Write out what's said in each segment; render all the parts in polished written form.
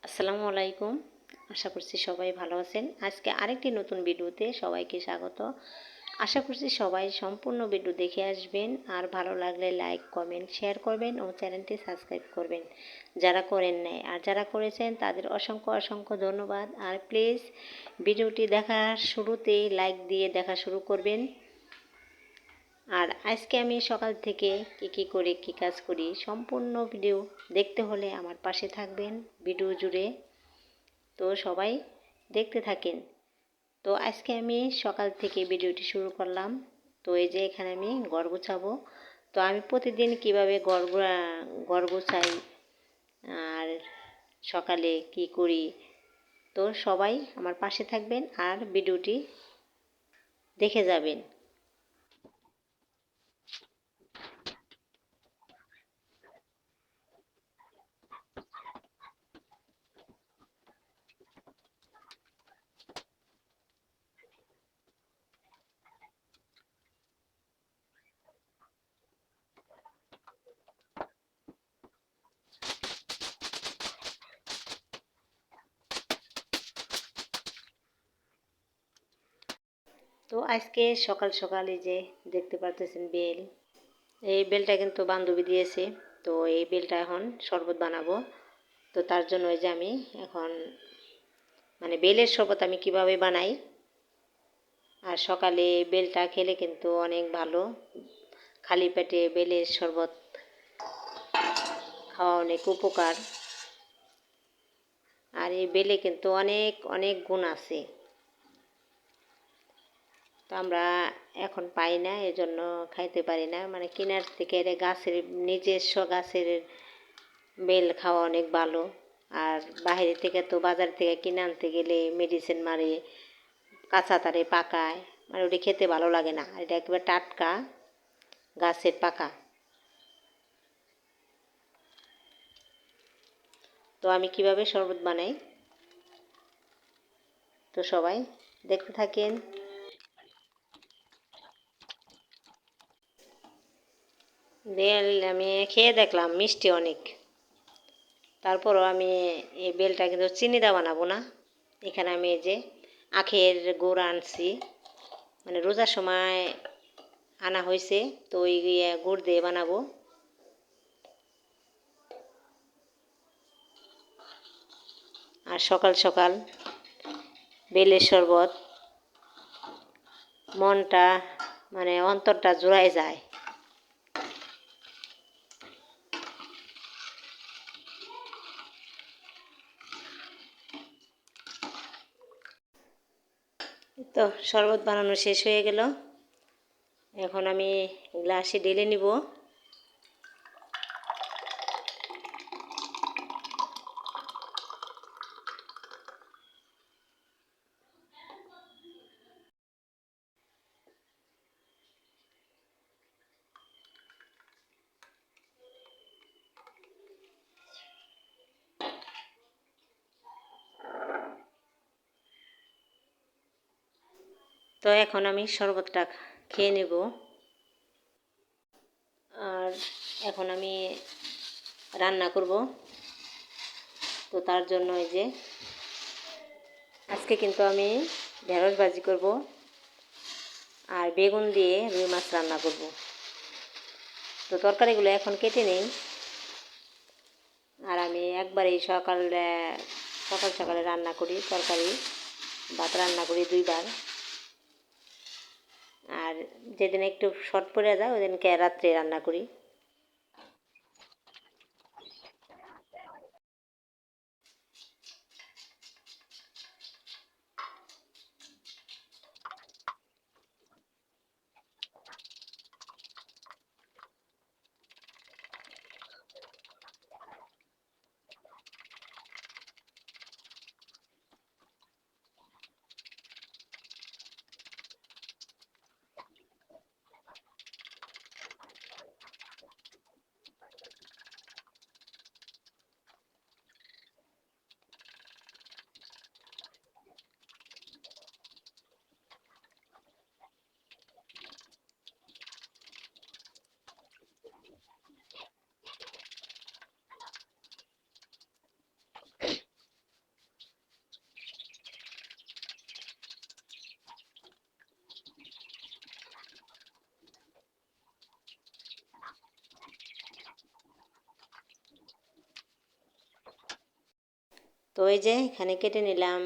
আসসালামু আলাইকুম। আশা করছি সবাই ভালো আছেন। আজকে আরেকটি নতুন ভিডিওতে সবাইকে স্বাগত। আশা করছি সবাই সম্পূর্ণ ভিডিও দেখে আসবেন, আর ভালো লাগলে লাইক, কমেন্ট, শেয়ার করবেন ও চ্যানেলটি সাবস্ক্রাইব করবেন যারা করেন নাই। আর যারা করেছেন তাদের অসংখ্য অসংখ্য ধন্যবাদ। আর প্লিজ ভিডিওটি দেখার শুরুতেই লাইক দিয়ে দেখা শুরু করবেন। আর আজকে আমি সকাল থেকে কী করে কী কাজ করি সম্পূর্ণ ভিডিও দেখতে হলে আমার পাশে থাকবেন ভিডিও জুড়ে। তো সবাই দেখতে থাকেন। তো আজকে আমি সকাল থেকে ভিডিওটি শুরু করলাম। তো এই যে এখানে আমি ঘর গোছাবো। তো আমি প্রতিদিন কীভাবে ঘর গোছাই আর সকালে কি করি, তো সবাই আমার পাশে থাকবেন আর ভিডিওটি দেখে যাবেন। তো আজকে সকাল সকাল এই যে দেখতে পারতেছেন বেল, এই বেলটা কিন্তু বান্ধবী দিয়েছে। তো এই বেলটা এখন শরবত বানাবো। তো তার জন্য ওই যে আমি এখন বেলের শরবত আমি কিভাবে বানাই, আর সকালে বেলটা খেলে কিন্তু অনেক ভালো। খালি পেটে বেলের শরবত খাওয়া অনেক উপকার। আর এই বেলে কিন্তু অনেক অনেক গুণ আছে। তো আমরা এখন পাই না, এজন্য খাইতে পারি না। কেনার থেকে গাছের, নিজস্ব গাছের বেল খাওয়া অনেক ভালো। আর বাইরে থেকে তো বাজার থেকে কিনে আনতে গেলে মেডিসিন মারে, কাঁচা তারে পাকায়, ওটা খেতে ভালো লাগে না। আর এটা একেবারে টাটকা গাছের পাকা। তো আমি কিভাবে শরবত বানাই, তো সবাই দেখতে থাকেন। বেল আমি খেয়ে দেখলাম মিষ্টি অনেক। তারপরও আমি এই বেলটা কিন্তু চিনি দিয়ে বানাবো না। এখানে আমি এই যে আখের গুড় আনছি, রোজার সময় আনা হয়েছে। তো ওই গুড় দিয়ে বানাবো। আর সকাল সকাল বেলের শরবত, মনটা অন্তরটা জুড়ায় যায়। তো শরবত বানানো শেষ হয়ে গেল। এখন আমি গ্লাসে ঢেলে নিব। তো এখন আমি শরবতটা খেয়ে নেব। আর এখন আমি রান্না করব। তো তার জন্য এই যে আজকে কিন্তু আমি ঢেঁড়স ভাজি করব আর বেগুন দিয়ে রুই মাছ রান্না করব। তো তরকারিগুলো এখন কেটে নিই। আর আমি একবারেই সকাল সকালে রান্না করি তরকারি, ভাত রান্না করি দুইবার। আর যেদিন একটু শর্ট পড়ে যায় ওই দিনকে রাত্রে রান্না করি। তো এই যে এখানে কেটে নিলাম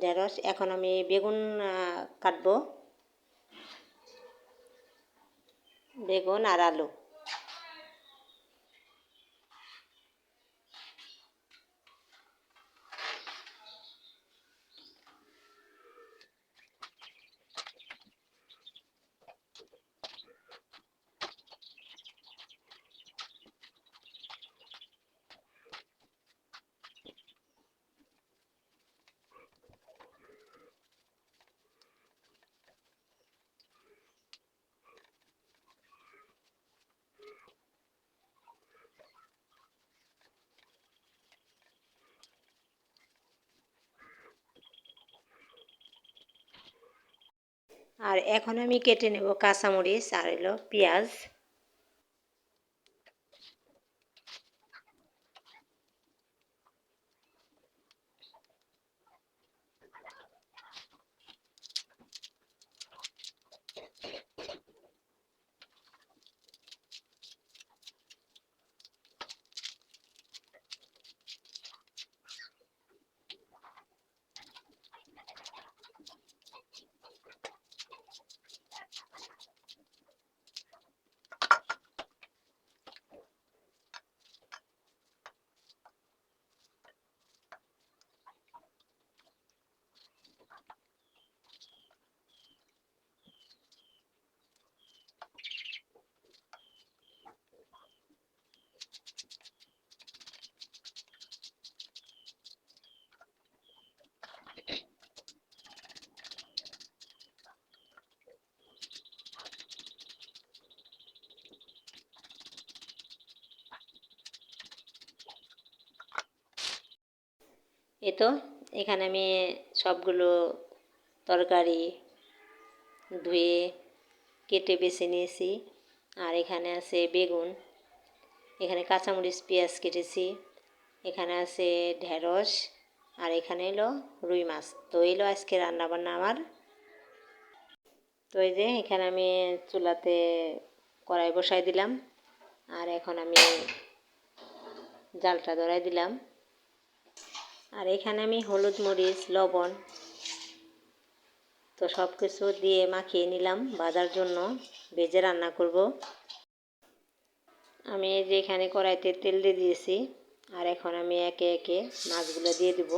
ঢেঁড়স। এখন আমি বেগুন কাটবো, বেগুন আর আলু। আর এখন আমি কেটে নেব কাঁচামরিচ আর হলো পেঁয়াজ। এই তো এখানে আমি সবগুলো তরকারি ধুয়ে কেটে বেছে নিয়েছি। আর এখানে আছে বেগুন, এখানে কাঁচামরিচ পেঁয়াজ কেটেছি, এখানে আছে ঢেঁড়স, আর এখানে এলো রুই মাছ। তো এলো আজকে রান্নাবান্না আমার। তো এই যে এখানে আমি চুলাতে কড়াই বসাই দিলাম, আর এখন আমি জালটা ধরাই দিলাম। আর এখানে আমি হলুদ মরিচ লবণ তো সব কিছু দিয়ে মাখিয়ে নিলাম ভাজার জন্য, ভেজে রান্না করব। আমি এই যে এখানে কড়াইতে তেল দিয়ে দিয়েছি, আর এখন আমি একে একে মাছগুলো দিয়ে দেব।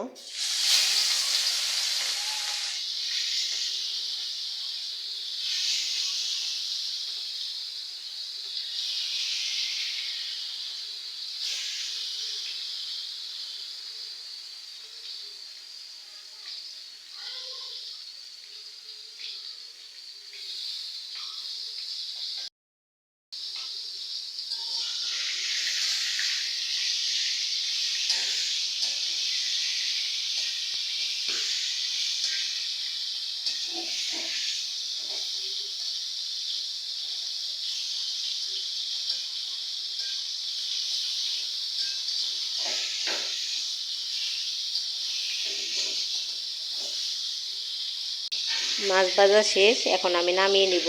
মাছ ভাজা শেষ, এখন আমি নামিয়ে নিব।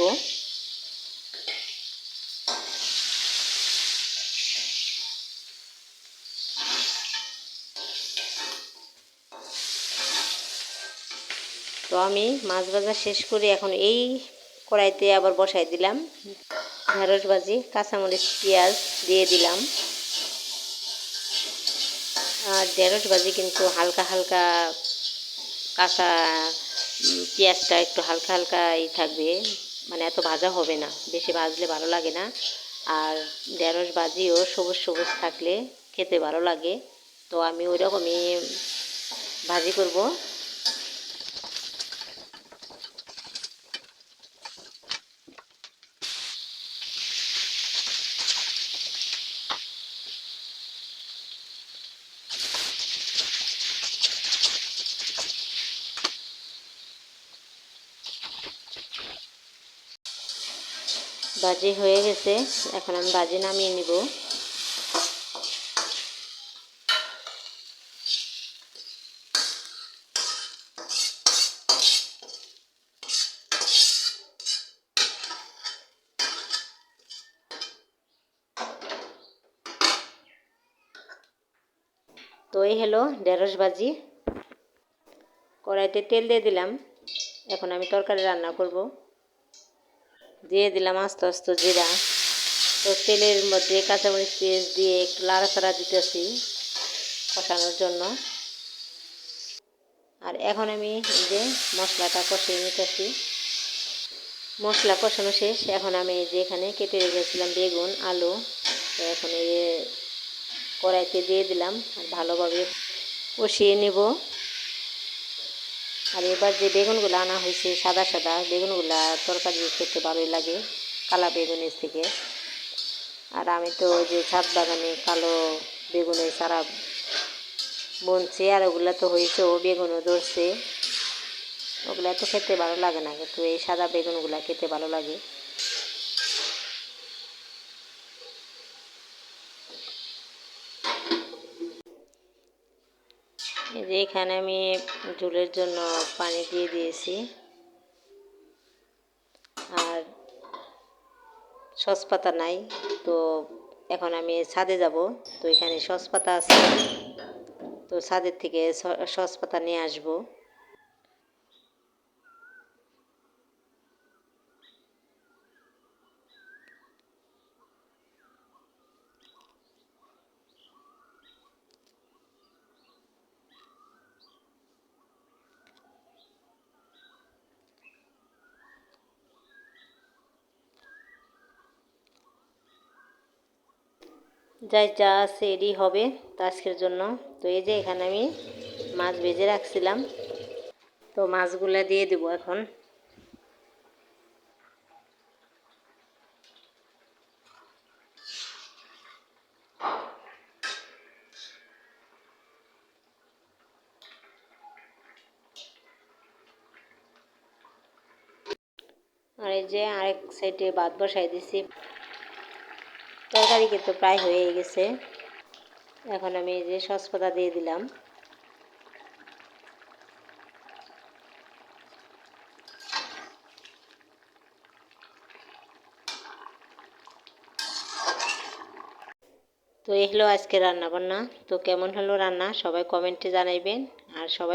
তো আমি মাছ ভাজা শেষ করে এখন এই কড়াইতে আবার বসাই দিলাম ঢেঁড়স ভাজি, কাঁচামরিচ পেঁয়াজ দিয়ে দিলাম। আর ঢেঁড়স ভাজি কিন্তু হালকা হালকা কাঁচা, পেঁয়াজটা একটু হালকা হালকা থাকবে, মানে এত ভাজা হবে না, বেশি ভাজলে ভালো লাগে না। আর ঢেঁড়স ভাজিও সবুজ সবুজ থাকলে খেতে ভালো লাগে। তো আমি ওই রকমই ভাজি করব। ভাজি হয়ে গেছে, এখন আমি ভাজি নামিয়ে নিব। তো এই হলো ঢেঁড়স ভাজি। কড়াইতে তেল দিয়ে দিলাম। এখন আমি তরকারি রান্না করব। দিয়ে দিলাম আস্ত আস্ত জিরা। তো তেলের মধ্যে কাঁচামরিচ পেঁয়াজ দিয়ে একটু লাড়াচাড়া দিতেছি কষানোর জন্য। আর এখন আমি এই যে মশলাটা কষিয়ে নিতেছি। মশলা কষানো শেষ। এখন আমি এই যে এখানে কেটে রেখেছিলাম বেগুন আলু, তো এখন এই কড়াইতে দিয়ে দিলাম আর ভালোভাবে কষিয়ে নেব। আর এবার যে বেগুনগুলো আনা হয়েছে সাদা সাদা বেগুনগুলো তরকারি খেতে ভালোই লাগে কালা বেগুনের থেকে। আর আমি তো ওই যে ছাদ বাগানে কালো বেগুনের সারা বুনছি, আর ওগুলো তো হয়েছে, ও বেগুনও ধরছে। ওগুলো তো খেতে ভালো লাগে না, কিন্তু এই সাদা বেগুনগুলো খেতে ভালো লাগে। এই যে এখানে আমি ঝোলের জন্য পানি দিয়ে দিয়েছি। আর সসপাতা নাই, তো এখন আমি ছাদে যাব। তো এখানে সসপাতা আছে, তো ছাদের থেকে সসপাতা নিয়ে আসবো। যাই যা আছে এডি হবে তো আজকের জন্য। তো এই যে এখানে আমি মাছ ভেজে রাখছিলাম, তো মাছগুলো দিয়ে দেবো এখন। আর এই যে আরেক সাইডে ভাত বসাই দিছি। তরকারি কিন্তু প্রায় হয়ে গেছে। এখন আমি এই যে সসপাতা দিয়ে দিলাম। তো এই হলো আজকে রান্না বান্না। তো কেমন হলো রান্না সবাই কমেন্টে জানাইবেন। আর সবাই